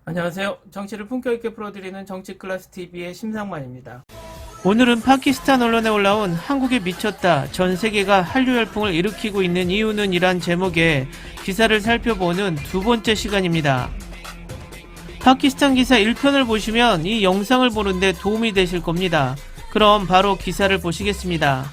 안녕하세요. 정치를 품격 있게 풀어드리는 정치클래스TV의 심상만입니다. 오늘은 파키스탄 언론에 올라온 한국에 미쳤다, 전 세계가 한류 열풍을 일으키고 있는 이유는 이란 제목의 기사를 살펴보는 두 번째 시간입니다. 파키스탄 기사 1편을 보시면 이 영상을 보는데 도움이 되실 겁니다. 그럼 바로 기사를 보시겠습니다.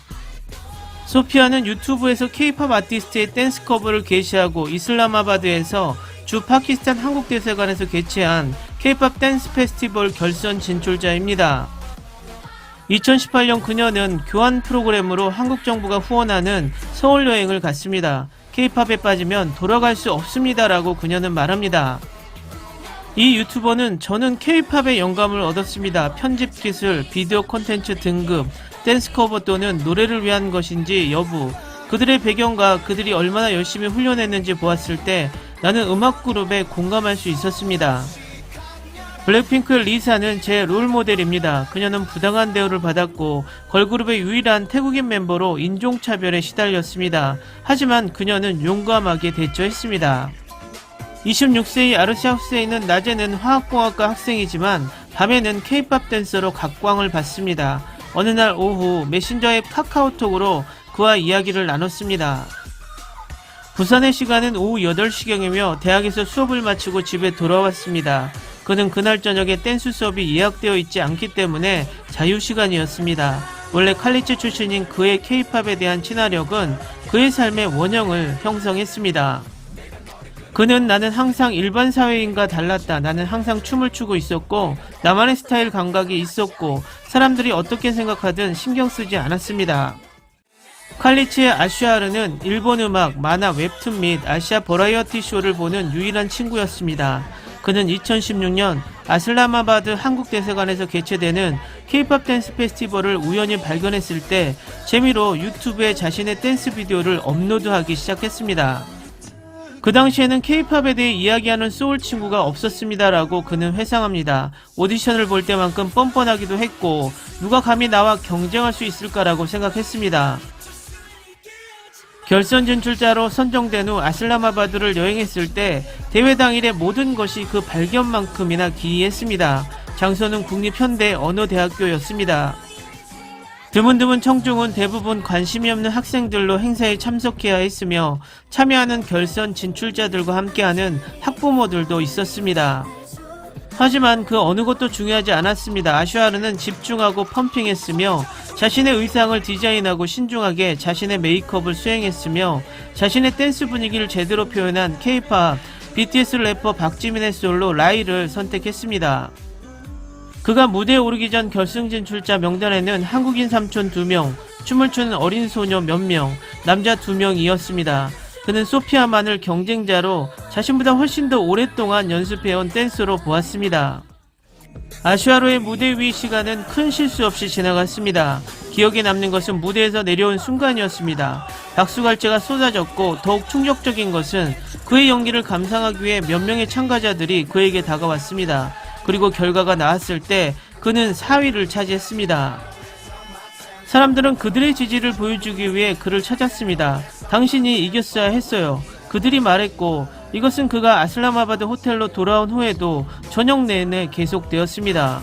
소피아는 유튜브에서 K-팝 아티스트의 댄스 커버를 게시하고 이슬라마바드에서 주 파키스탄 한국대사관에서 개최한 K-팝 댄스 페스티벌 결선 진출자입니다. 2018년 그녀는 교환 프로그램으로 한국 정부가 후원하는 서울 여행을 갔습니다. K-팝에 빠지면 돌아갈 수 없습니다라고 그녀는 말합니다. 이 유튜버는 저는 K-팝의 영감을 얻었습니다. 편집 기술, 비디오 콘텐츠 등급, 댄스 커버 또는 노래를 위한 것인지 여부, 그들의 배경과 그들이 얼마나 열심히 훈련했는지 보았을 때 나는 음악 그룹에 공감할 수 있었습니다. 블랙핑크의 리사는 제 롤모델입니다. 그녀는 부당한 대우를 받았고 걸그룹의 유일한 태국인 멤버로 인종차별에 시달렸습니다. 하지만 그녀는 용감하게 대처했습니다. 26세의 아르샤 후세인은 낮에는 화학공학과 학생이지만 밤에는 K-팝 댄서로 각광을 받습니다. 어느 날 오후 메신저의 카카오톡으로 그와 이야기를 나눴습니다. 부산의 시간은 오후 8시경이며 대학에서 수업을 마치고 집에 돌아왔습니다. 그는 그날 저녁에 댄스 수업이 예약되어 있지 않기 때문에 자유시간이었습니다. 원래 칼리츠 출신인 그의 K-팝에 대한 친화력은 그의 삶의 원형을 형성했습니다. 그는 나는 항상 일반 사회인과 달랐다. 나는 항상 춤을 추고 있었고 나만의 스타일 감각이 있었고 사람들이 어떻게 생각하든 신경 쓰지 않았습니다. 칼리치의 아슈아르는 일본 음악, 만화, 웹툰 및 아시아 버라이어티 쇼를 보는 유일한 친구였습니다. 그는 2016년 아슬라마바드 한국대사관에서 개최되는 K-팝 댄스 페스티벌을 우연히 발견했을 때 재미로 유튜브에 자신의 댄스 비디오를 업로드하기 시작했습니다. 그 당시에는 K-팝에 대해 이야기하는 소울 친구가 없었습니다라고 그는 회상합니다. 오디션을 볼 때만큼 뻔뻔하기도 했고 누가 감히 나와 경쟁할 수 있을까라고 생각했습니다. 결선 진출자로 선정된 후 아슬라마바드를 여행했을 때 대회 당일의 모든 것이 그 발견만큼이나 기이했습니다. 장소는 국립현대언어대학교였습니다. 드문드문 청중은 대부분 관심이 없는 학생들로 행사에 참석해야 했으며 참여하는 결선 진출자들과 함께하는 학부모들도 있었습니다. 하지만 그 어느 것도 중요하지 않았습니다. 아슈아르는 집중하고 펌핑했으며 자신의 의상을 디자인하고 신중하게 자신의 메이크업을 수행했으며 자신의 댄스 분위기를 제대로 표현한 K-팝, BTS 래퍼 박지민의 솔로 라이를 선택했습니다. 그가 무대에 오르기 전 결승 진출자 명단에는 한국인 삼촌 2명, 춤을 추는 어린 소녀 몇 명, 남자 2명이었습니다. 그는 소피아만을 경쟁자로 자신보다 훨씬 더 오랫동안 연습해온 댄서로 보았습니다. 아슈아르의 무대 위 시간은 큰 실수 없이 지나갔습니다. 기억에 남는 것은 무대에서 내려온 순간이었습니다. 박수갈채가 쏟아졌고 더욱 충격적인 것은 그의 연기를 감상하기 위해 몇 명의 참가자들이 그에게 다가왔습니다. 그리고 결과가 나왔을 때 그는 4위를 차지했습니다. 사람들은 그들의 지지를 보여주기 위해 그를 찾았습니다. 당신이 이겼어야 했어요. 그들이 말했고 이것은 그가 아슬라마바드 호텔로 돌아온 후에도 저녁 내내 계속되었습니다.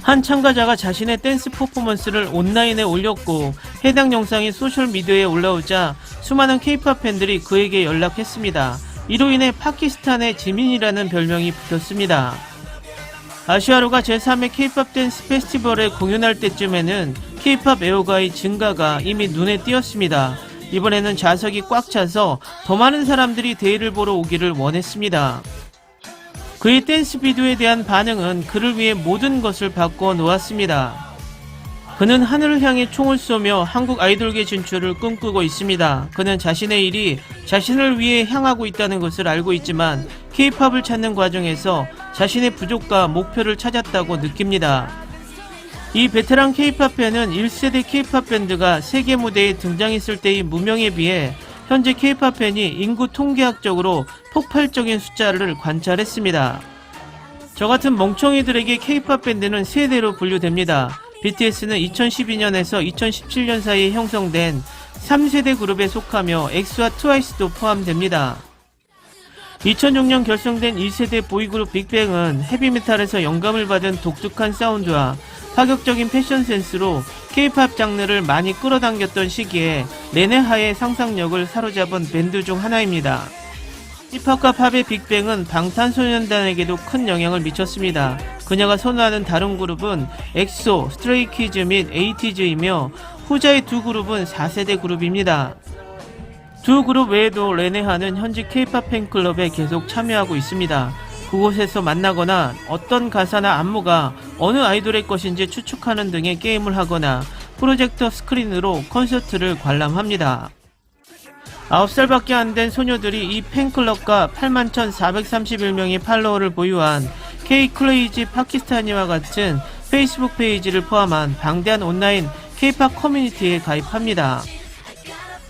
한 참가자가 자신의 댄스 퍼포먼스를 온라인에 올렸고 해당 영상이 소셜미디어에 올라오자 수많은 K-팝 팬들이 그에게 연락했습니다. 이로 인해 파키스탄의 지민이라는 별명이 붙었습니다. 아슈아르가 제3회 K-팝 댄스 페스티벌에 공연할 때쯤에는 K-팝 애호가의 증가가 이미 눈에 띄었습니다. 이번에는 좌석이 꽉 차서 더 많은 사람들이 대회를 보러 오기를 원했습니다. 그의 댄스 비디오에 대한 반응은 그를 위해 모든 것을 바꿔 놓았습니다. 그는 하늘을 향해 총을 쏘며 한국 아이돌계 진출을 꿈꾸고 있습니다. 그는 자신의 일이 자신을 위해 향하고 있다는 것을 알고 있지만 K-팝을 찾는 과정에서 자신의 부족과 목표를 찾았다고 느낍니다. 이 베테랑 K-팝 팬은 1세대 K-팝 밴드가 세계 무대에 등장했을 때의 무명에 비해 현재 K-팝 팬이 인구 통계학적으로 폭발적인 숫자를 관찰했습니다. 저 같은 멍청이들에게 K-팝 밴드는 세 대로 분류됩니다. BTS는 2012년에서 2017년 사이에 형성된 3세대 그룹에 속하며 엑스와 트와이스도 포함됩니다. 2006년 결성된 2세대 보이그룹 빅뱅은 헤비메탈에서 영감을 받은 독특한 사운드와 파격적인 패션 센스로 K-팝 장르를 많이 끌어당겼던 시기에 레네하의 상상력을 사로잡은 밴드 중 하나입니다. 힙합과 팝의 빅뱅은 방탄소년단에게도 큰 영향을 미쳤습니다. 그녀가 선호하는 다른 그룹은 엑소, 스트레이키즈 및 에이티즈이며 후자의 두 그룹은 4세대 그룹입니다. 두 그룹 외에도 레네하는 현지 K-팝 팬클럽에 계속 참여하고 있습니다. 그곳에서 만나거나 어떤 가사나 안무가 어느 아이돌의 것인지 추측하는 등의 게임을 하거나 프로젝터 스크린으로 콘서트를 관람합니다. 9살밖에 안 된 소녀들이 이 팬클럽과 81,431명의 팔로워를 보유한 K-클레이지 파키스타니와 같은 페이스북 페이지를 포함한 방대한 온라인 K-팝 커뮤니티에 가입합니다.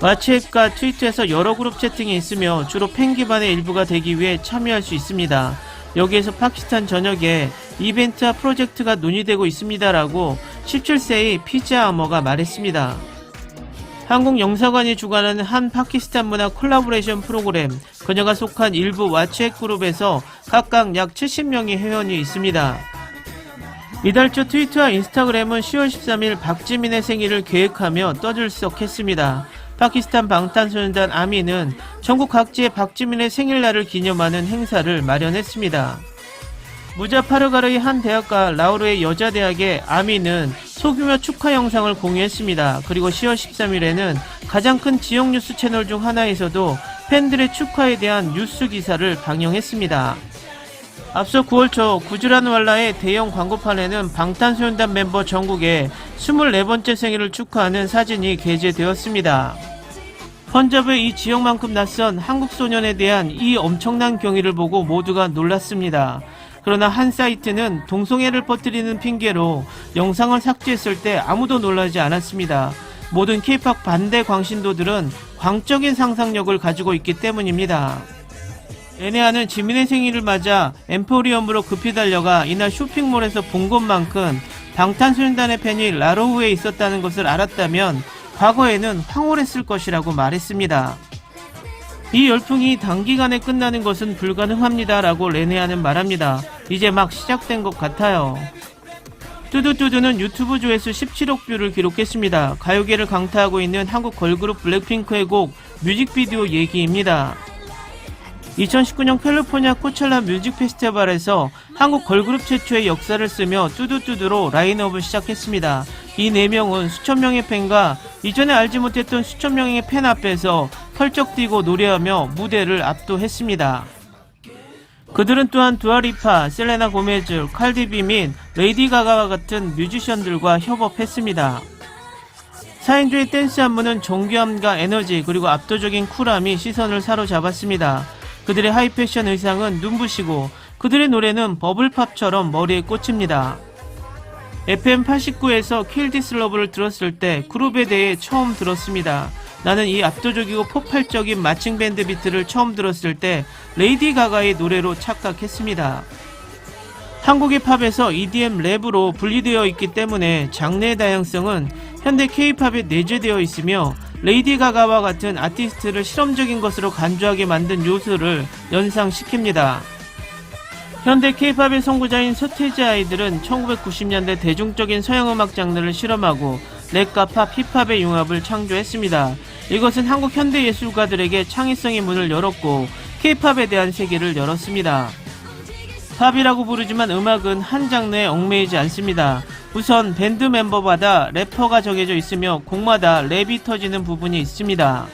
왓츠앱과 트위터에서 여러 그룹 채팅이 있으며 주로 팬 기반의 일부가 되기 위해 참여할 수 있습니다. 여기에서 파키스탄 전역에 이벤트와 프로젝트가 논의되고 있습니다라고 17세의 피자 아머가 말했습니다. 한국 영사관이 주관하는 한 파키스탄 문화 콜라보레이션 프로그램, 그녀가 속한 일부 왓츠앱 그룹에서 각각 약 70명의 회원이 있습니다. 이달 초 트위터와 인스타그램은 10월 13일 박지민의 생일을 계획하며 떠들썩했습니다. 파키스탄 방탄소년단 아미는 전국 각지에 박지민의 생일날을 기념하는 행사를 마련했습니다. 무자파르가르의 한 대학과 라오르의 여자대학의 아미는 소규모 축하 영상을 공유했습니다. 그리고 10월 13일에는 가장 큰 지역 뉴스 채널 중 하나에서도 팬들의 축하에 대한 뉴스 기사를 방영했습니다. 앞서 9월 초 구즈란왈라의 대형 광고판에는 방탄소년단 멤버 정국의 24번째 생일을 축하하는 사진이 게재되었습니다. 펀잡의 이 지역만큼 낯선 한국 소년에 대한 이 엄청난 경의를 보고 모두가 놀랐습니다. 그러나 한 사이트는 동성애를 퍼뜨리는 핑계로 영상을 삭제했을 때 아무도 놀라지 않았습니다. 모든 K-팝 반대 광신도들은 광적인 상상력을 가지고 있기 때문입니다. 레네하는 지민의 생일을 맞아 엠포리엄으로 급히 달려가 이날 쇼핑몰에서 본 것만큼 방탄소년단의 팬이 라로우에 있었다는 것을 알았다면 과거에는 황홀했을 것이라고 말했습니다. 이 열풍이 단기간에 끝나는 것은 불가능합니다 라고 레네하는 말합니다. 이제 막 시작된 것 같아요. 뚜두뚜두는 유튜브 조회수 17억 뷰를 기록했습니다. 가요계를 강타하고 있는 한국 걸그룹 블랙핑크의 곡 뮤직비디오 얘기입니다. 2019년 캘리포니아 코첼라 뮤직 페스티벌에서 한국 걸그룹 최초의 역사를 쓰며 뚜두뚜두로 라인업을 시작했습니다. 이 4명은 수천 명의 팬과 이전에 알지 못했던 수천 명의 팬 앞에서 펄쩍 뛰고 노래하며 무대를 압도했습니다. 그들은 또한 두아리파, 셀레나 고메즈, 칼디비 및 레이디 가가와 같은 뮤지션들과 협업했습니다. 4인조의 댄스 안무는 정교함과 에너지 그리고 압도적인 쿨함이 시선을 사로잡았습니다. 그들의 하이패션 의상은 눈부시고 그들의 노래는 버블팝처럼 머리에 꽂힙니다. FM89에서 Kill This Love를 들었을 때 그룹에 대해 처음 들었습니다. 나는 이 압도적이고 폭발적인 마칭 밴드 비트를 처음 들었을 때 레이디 가가의 노래로 착각했습니다. 한국의 팝에서 EDM 랩으로 분리되어 있기 때문에 장르의 다양성은 현대 K-팝에 내재되어 있으며 레이디 가가와 같은 아티스트를 실험적인 것으로 간주하게 만든 요소를 연상시킵니다. 현대 K-팝의 선구자인 서태지 아이들은 1990년대 대중적인 서양음악 장르를 실험하고 랩과 팝, 힙합의 융합을 창조했습니다. 이것은 한국 현대 예술가들에게 창의성의 문을 열었고 K-팝에 대한 세계를 열었습니다. 팝이라고 부르지만 음악은 한 장르에 얽매이지 않습니다. 우선 밴드 멤버마다 래퍼가 정해져 있으며 곡마다 랩이 터지는 부분이 있습니다.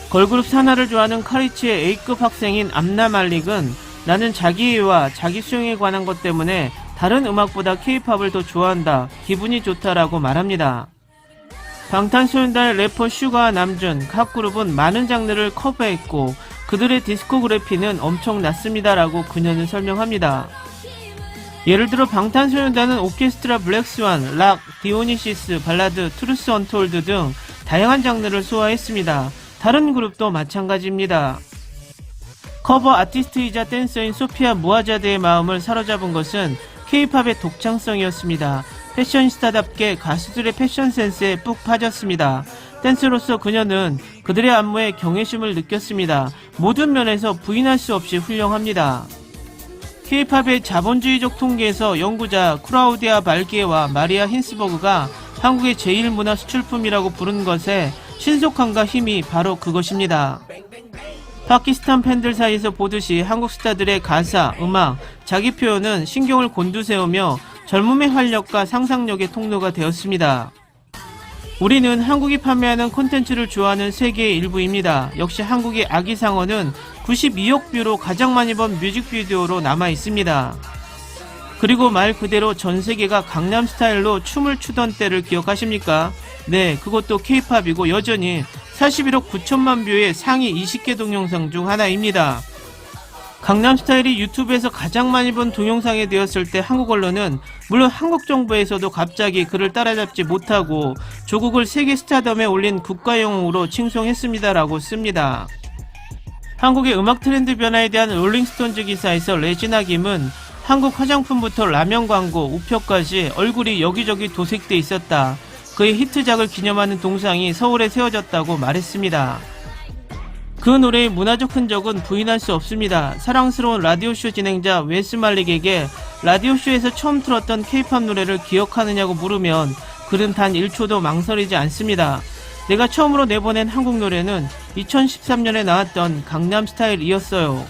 걸그룹 산하를 좋아하는 카리치의 A급 학생인 암나 말릭은 나는 자기애와 자기 수용에 관한 것 때문에 다른 음악보다 K-팝을 더 좋아한다, 기분이 좋다라고 말합니다. 방탄소년단의 래퍼 슈가와 남준, 각 그룹은 많은 장르를 커버했고 그들의 디스코그래피는 엄청났습니다라고 그녀는 설명합니다. 예를 들어 방탄소년단은 오케스트라 블랙스완, 락, 디오니시스, 발라드, 트루스 언톨드 등 다양한 장르를 소화했습니다. 다른 그룹도 마찬가지입니다. 커버 아티스트이자 댄서인 소피아 무아자드의 마음을 사로잡은 것은 K-팝의 독창성이었습니다. 패셔니스타답게 가수들의 패션 센스에 푹 빠졌습니다. 댄서로서 그녀는 그들의 안무에 경외심을 느꼈습니다. 모든 면에서 부인할 수 없이 훌륭합니다. K-팝의 자본주의적 통계에서 연구자 쿠라우디아 발기에와 마리아 힌스버그가 한국의 제1문화 수출품이라고 부른 것의 신속함과 힘이 바로 그것입니다. 파키스탄 팬들 사이에서 보듯이 한국 스타들의 가사, 음악, 자기 표현은 신경을 곤두세우며 젊음의 활력과 상상력의 통로가 되었습니다. 우리는 한국이 판매하는 콘텐츠를 좋아하는 세계의 일부입니다. 역시 한국의 아기상어는 92억 뷰로 가장 많이 본 뮤직비디오로 남아있습니다. 그리고 말 그대로 전 세계가 강남스타일로 춤을 추던 때를 기억하십니까? 네, 그것도 K-팝이고 여전히 41억 9천만 뷰의 상위 20개 동영상 중 하나입니다. 강남스타일이 유튜브에서 가장 많이 본 동영상이 되었을 때 한국 언론은 물론 한국 정부에서도 갑자기 그를 따라잡지 못하고 조국을 세계 스타덤에 올린 국가영웅으로 칭송했습니다라고 씁니다. 한국의 음악 트렌드 변화에 대한 롤링스톤즈 기사에서 레지나 김은 한국 화장품부터 라면 광고, 우표까지 얼굴이 여기저기 도색돼 있었다. 그의 히트작을 기념하는 동상이 서울에 세워졌다고 말했습니다. 그 노래의 문화적 흔적은 부인할 수 없습니다. 사랑스러운 라디오쇼 진행자 웨스 말릭에게 라디오쇼에서 처음 틀었던 K-팝 노래를 기억하느냐고 물으면 그는 단 1초도 망설이지 않습니다. 내가 처음으로 내보낸 한국 노래는 2013년에 나왔던 강남스타일이었어요.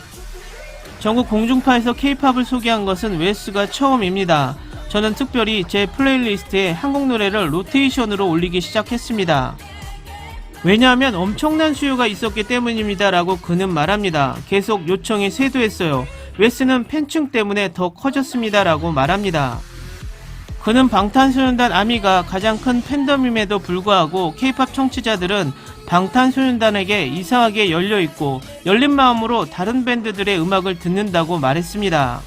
전국 공중파에서 K-팝을 소개한 것은 웨스가 처음입니다. 저는 특별히 제 플레이리스트에 한국 노래를 로테이션으로 올리기 시작했습니다. 왜냐하면 엄청난 수요가 있었기 때문입니다 라고 그는 말합니다. 계속 요청이 쇄도했어요. 웨스는 팬층 때문에 더 커졌습니다 라고 말합니다. 그는 방탄소년단 아미가 가장 큰 팬덤임에도 불구하고 K-팝 청취자들은 방탄소년단에게 이상하게 열려있고 열린 마음으로 다른 밴드들의 음악을 듣는다고 말했습니다.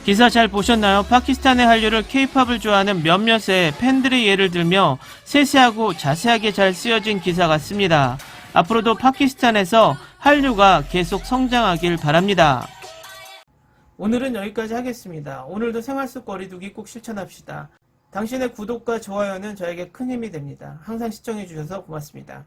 기사 잘 보셨나요? 파키스탄의 한류를 K-팝을 좋아하는 몇몇의 팬들의 예를 들며 세세하고 자세하게 잘 쓰여진 기사 같습니다. 앞으로도 파키스탄에서 한류가 계속 성장하길 바랍니다. 오늘은 여기까지 하겠습니다. 오늘도 생활 속 거리두기 꼭 실천합시다. 당신의 구독과 좋아요는 저에게 큰 힘이 됩니다. 항상 시청해주셔서 고맙습니다.